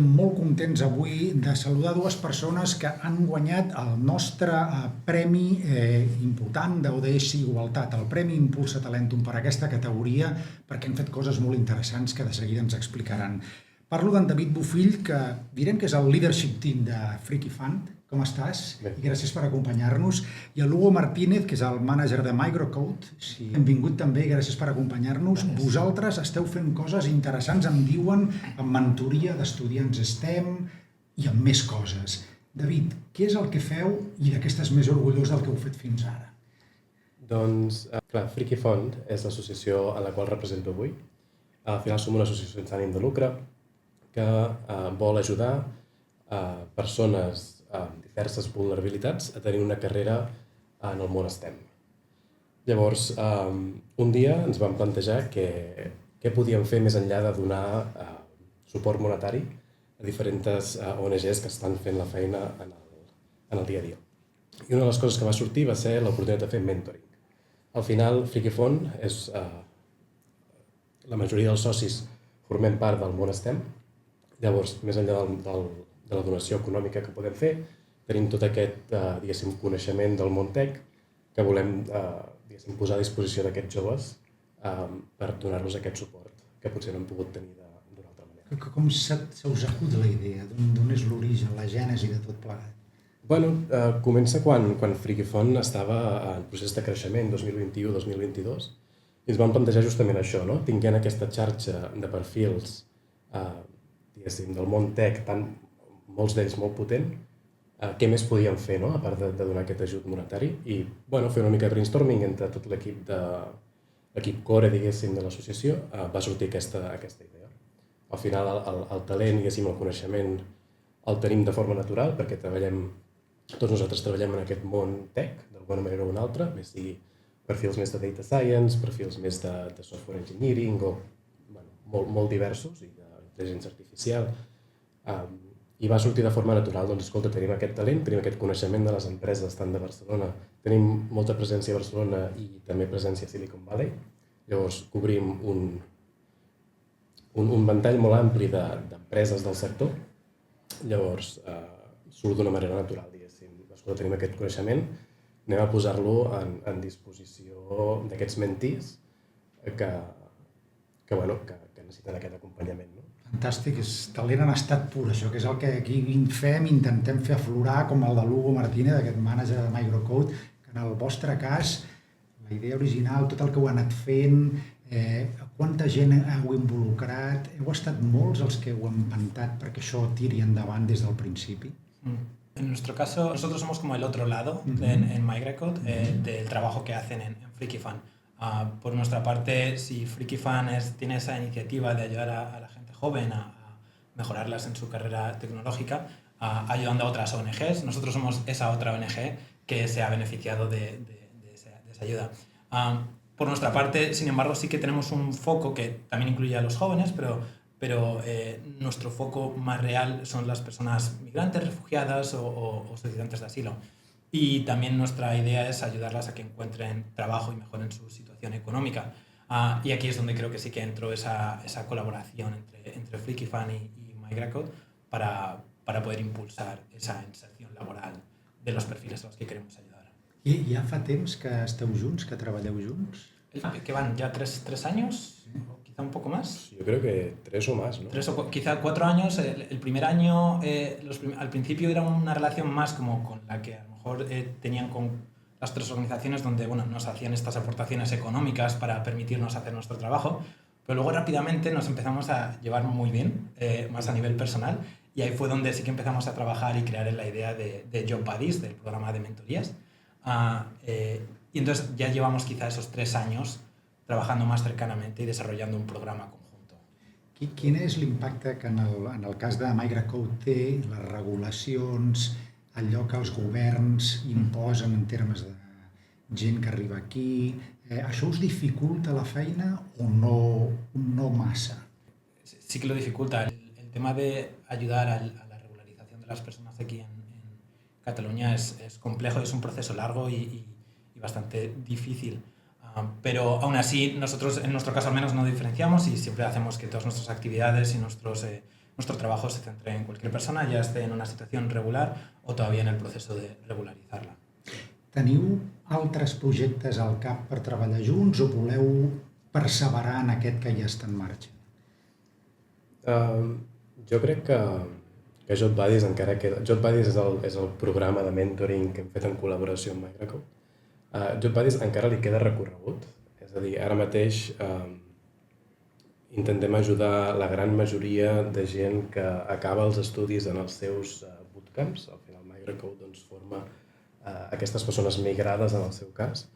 molt contents avui de saludar dues persones que han guanyat el nostre premi important d'ODS Igualtat, el Premi Impulsa Talentum per aquesta categoria, perquè han fet coses molt interessants que de seguida ens explicaran. Parlo d'en David Bofill, que direm que és el leadership team de Freaky Fund. Com estàs? Bé. I gràcies per acompanyar-nos. I el Lugo Martínez, que és el mànager de Microcode. Sí. Benvingut també i gràcies per acompanyar-nos. Gràcies. Vosaltres esteu fent coses interessants, em diuen, amb mentoria d'estudiants STEM i amb més coses. David, què és el que feu i de què estàs més orgullós del que heu fet fins ara? Doncs, clar, Freaky Fund és l'associació a la qual represento avui. Al final som una associació sense ànim de lucre que vol ajudar persones amb diverses vulnerabilitats a tenir una carrera en el món STEM. Llavors, un dia ens vam plantejar què podíem fer més enllà de donar suport monetari a diferents ONGs que estan fent la feina en el dia a dia. I una de les coses que va sortir va ser l'oportunitat de fer mentoring. Al final, Freaky Fund és... La majoria dels socis formem part del món STEM. Llavors, més enllà de la donació econòmica que podem fer, tenim tot aquest, coneixement del món tech que volem, posar a disposició d'aquests joves per donar-los aquest suport que potser no hem pogut tenir d'una altra manera. Com se us acut la idea? D'on és l'origen, la gènesi de tot plegat? Bueno, comença quan Freaky Fund estava en procés de creixement, 2021-2022, i ens vam plantejar justament això, no? Tinguent aquesta xarxa de perfils del món tech, molts d'ells molt potent, què més podíem fer, no? A part de donar aquest ajut monetari i fer una mica de brainstorming entre tot l'equip core, diguéssim, de l'associació, va sortir aquesta idea. Al final el talent, diguéssim, el coneixement el tenim de forma natural perquè tots nosaltres treballem en aquest món tech, d'alguna manera o una altra, més sigui perfils més de data science, perfils més de software engineering o molt diversos i d'intel·ligència artificial. I va sortir de forma natural, doncs escolta, tenim aquest talent, tenim aquest coneixement de les empreses tant de Barcelona, tenim molta presència a Barcelona i també presència a Silicon Valley, llavors cobrim un ventall molt ampli d'empreses del sector, llavors surt d'una manera natural, diguéssim. Escolta, tenim aquest coneixement, anem a posar-lo en disposició d'aquests mentees que necessiten aquest acompanyament. Fantàstic, és talent en estat pur, això que és el que aquí fem, intentem fer aflorar com el de Lugo Martínez, aquest mànager de Microcode, que en el vostre cas, la idea original, tot el que heu anat fent, quanta gent heu involucrat, heu estat molts els que heu empantat perquè això tiri endavant des del principi? En nuestro caso, nosotros somos como el otro lado en Microcode del trabajo que hacen en Freaky Fund. Por nuestra parte, si Freaky Fund tiene esa iniciativa de ayudar a la gente joven a mejorarlas en su carrera tecnológica, ayudando a otras ONGs, nosotros somos esa otra ONG que se ha beneficiado de esa ayuda. Por nuestra parte, sin embargo, sí que tenemos un foco que también incluye a los jóvenes, pero nuestro foco más real son las personas migrantes, refugiadas o solicitantes de asilo. Y también nuestra idea es ayudarlas a que encuentren trabajo y mejoren su situación económica. Y aquí es donde creo que sí que entró esa colaboración entre Freaky Fund y Microcode para poder impulsar esa inserción laboral de los perfiles a los que queremos ayudar. I ja fa temps que esteu junts, que treballeu junts? ¿Que van ya tres años? Sí. ¿O quizá un poco más? Yo creo que 3 o más, ¿no? Quizá 4 años. El primer año, al principio era una relación más como con la que a lo mejor tenían con las otras organizaciones donde nos hacían estas aportaciones económicas para permitirnos hacer nuestro trabajo, pero luego rápidamente nos empezamos a llevar muy bien, más a nivel personal, y ahí fue donde sí que empezamos a trabajar y crear la idea de Job Buddies, del programa de mentorías. Y entonces ya llevamos quizá esos 3 años trabajando más cercanamente y desarrollando un programa conjunto. Quin és l'impacte que en el cas de Microcode té les regulacions, allò que els governs imposen en termes de gent que arriba aquí? Això us dificulta la feina o no massa? Sí que lo dificulta. El tema de ayudar a la regularización de las personas aquí en Cataluña es complejo, es un proceso largo y bastante difícil. Pero aún así, nosotros en nuestro caso al menos no diferenciamos y siempre hacemos que todas nuestras actividades y nuestros nuestro trabajo se centre en cualquier persona, ya esté en una situación regular o todavía en el proceso de regularizarla. Teniu altres projectes al cap per treballar junts o voleu perseverar en aquest que ja està en marxa? Jo crec que JotBuddies encara queda... JotBuddies és el programa de mentoring que hem fet en col·laboració amb Microcode. JotBuddies encara li queda recorregut. És a dir, ara mateix intentem ajudar la gran majoria de gent que acaba els estudis en els seus bootcamps. Al final Microcode doncs, forma aquestes persones migrades en el seu cas.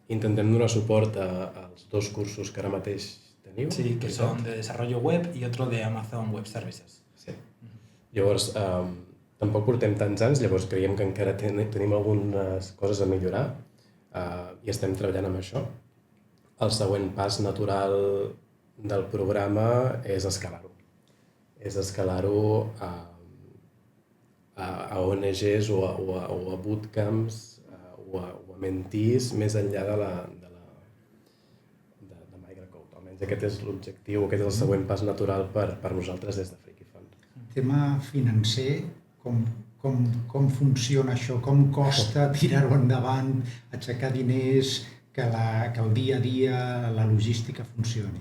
Intentem donar suport als 2 cursos que ara mateix teniu. Sí, que són de desarrollo web i otro de Amazon Web Services. Sí. Llavors, tampoc portem tants anys, llavors creiem que encara tenim algunes coses a millorar i estem treballant amb això. El següent pas natural del programa és escalar-ho. És escalar-ho a ONGs o a bootcamps o a mentees més enllà de Microcode. Almenys aquest és l'objectiu, aquest és el següent pas natural per nosaltres des de FreakyFund. Tema financer, com funciona això? Com costa tirar-ho endavant, aixecar diners, que el dia a dia, la logística funcioni?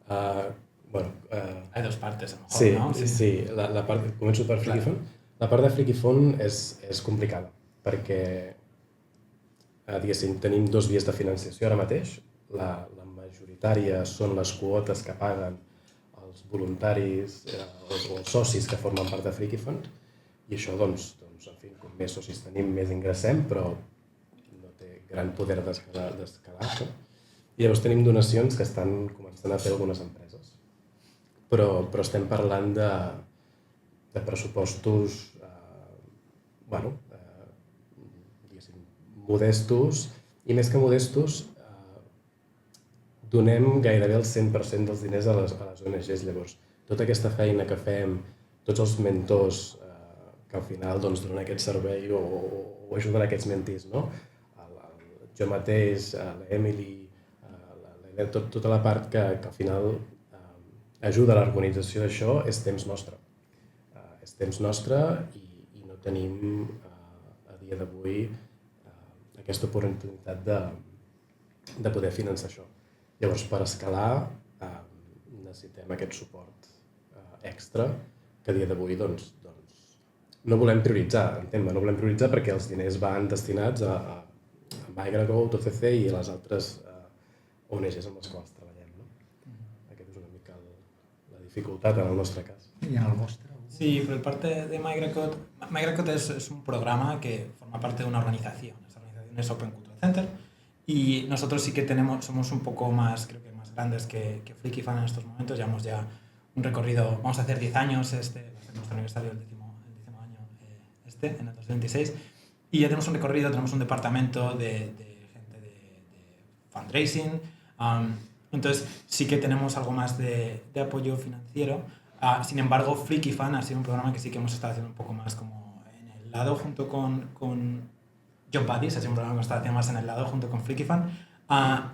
Hay 2 partes, a lo mejor, sí, ¿no? Sí. La part, començo per FreakyFund. La part de FreakyFund és complicada, perquè diguéssim, tenim 2 vies de financiació ara mateix. La majoritària són les quotes que paguen els voluntaris o els socis que formen part de FreakyFund, i això, doncs, en fi, com més socis tenim, més ingressem, però no té gran poder d'escalar això. I llavors tenim donacions que estan començant a fer algunes empreses. Però estem parlant de pressupostos diguéssim, modestos, i més que modestos, donem gairebé el 100% dels diners a les ONGs. Llavors, tota aquesta feina que fem, tots els mentors que al final doncs, donen aquest servei o ajuden aquests mentees, no? Jo mateix, l'Emily, tota la part que al final ajuda a l'organització d'això és temps nostre. És temps nostre i no tenim a dia d'avui aquesta oportunitat de poder finançar això. Llavors, per escalar, necessitem aquest suport extra que a dia d'avui doncs, no volem prioritzar, entén-me, no volem prioritzar perquè els diners van destinats a Microcode, OCC i a les altres ONGs amb les quals treballem. No? Aquest és una mica la dificultat en el nostre cas. I en el vostre? Sí, por el parte de Microcode, Microcode es un programa que forma parte de una organización. Esa organización es Open Cultural Center y nosotros sí que somos un poco más, creo que más grandes que FreakyFund en estos momentos. Llevamos ya un recorrido, vamos a hacer 10 años, va a ser nuestro aniversario el 10º año en el 2026. Y ya tenemos un recorrido, tenemos un departamento de gente de fundraising. Entonces sí que tenemos algo más de apoyo financiero. Sin embargo, FreakyFund ha sido un programa que sí que hemos estado haciendo un poco más como en el lado junto con JotBuddies, ha sido un programa que hemos estado haciendo más en el lado junto con FreakyFund.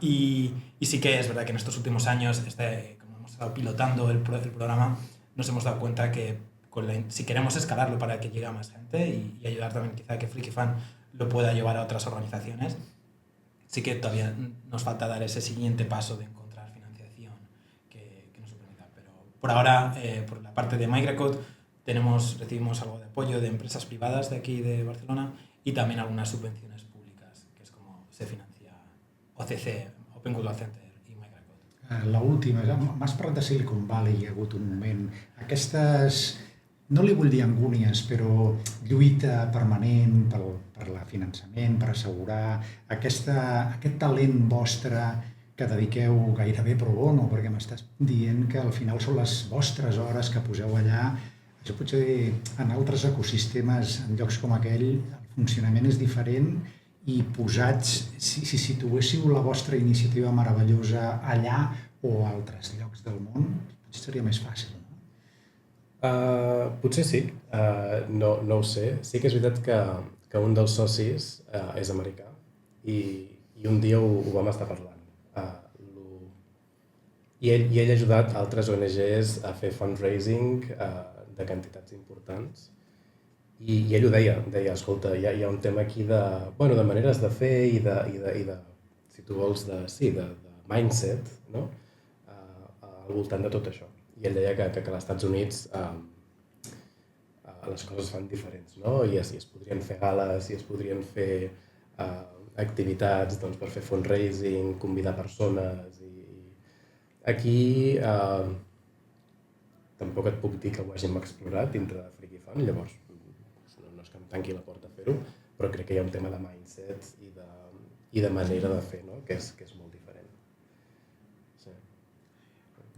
Y sí que es verdad que en estos últimos años, como hemos estado pilotando el programa, nos hemos dado cuenta que si queremos escalarlo para que llegue a más gente y ayudar también quizá a que FreakyFund lo pueda llevar a otras organizaciones, sí que todavía nos falta dar ese siguiente paso de encontrar financiación que nos lo permita. Pero por ahora, por la parte de Microcode, recibimos algo de apoyo de empresas privadas de aquí de Barcelona y también algunas subvenciones públicas, que es como se financia OCC, Open Cultural Center i Microcode. L'última, m'has parlat de Silicon Valley, hi ha hagut un moment. Aquestes, no li vull dir angúnies, però lluita permanent per la finançament, per assegurar aquest talent vostre que dediqueu gairebé pro bono, perquè m'estàs dient que al final són les vostres hores que poseu allà. Això potser en altres ecosistemes, en llocs com aquell, el funcionament és diferent i posats, si situéssiu la vostra iniciativa meravellosa allà o a altres llocs del món, potser seria més fàcil, no? Potser sí, no ho sé. Sí que és veritat que un dels socis és americà i un dia ho vam estar parlant. I ell ha ajudat altres ONGs a fer fundraising de quantitats importants. I ell ho deia, escolta, hi ha un tema aquí de maneres de fer i de si tu vols, de mindset, no? Al voltant de tot això. I ell deia que als Estats Units les coses es fan diferents, no? I es podrien fer gales, i es podrien fer activitats per fer fundraising, convidar persones. Aquí tampoc et puc dir que ho hàgim explorat dintre de Freaky Fun, llavors no és que em tanqui la porta a fer-ho, però crec que hi ha un tema de mindset i de manera de fer, no? que és molt diferent. Sí.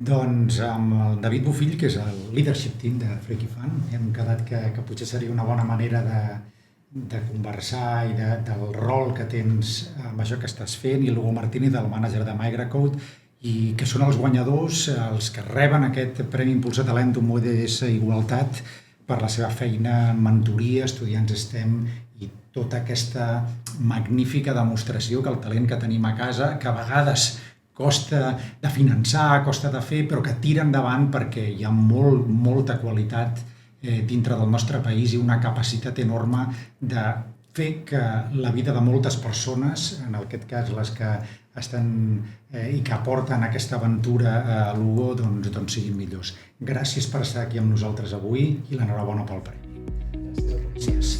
Doncs amb el David Bofill, que és el leadership team de Freaky Fun, hem quedat que potser seria una bona manera de conversar i del rol que tens amb això que estàs fent, i l'Hugo Martínez, el mànager de Migracode, i que són els guanyadors, els que reben aquest Premi Impulsa Talentum ODS Igualtat per la seva feina en mentoria, estudiants STEM i tota aquesta magnífica demostració que el talent que tenim a casa, que a vegades costa de finançar, costa de fer, però que tira endavant perquè hi ha molta qualitat dintre del nostre país i una capacitat enorme de fer que la vida de moltes persones, en aquest cas les que estan i que aporten aquesta aventura a l'Hugo, doncs siguin millors. Gràcies per estar aquí amb nosaltres avui i l'enhorabona pel premi. Gràcies.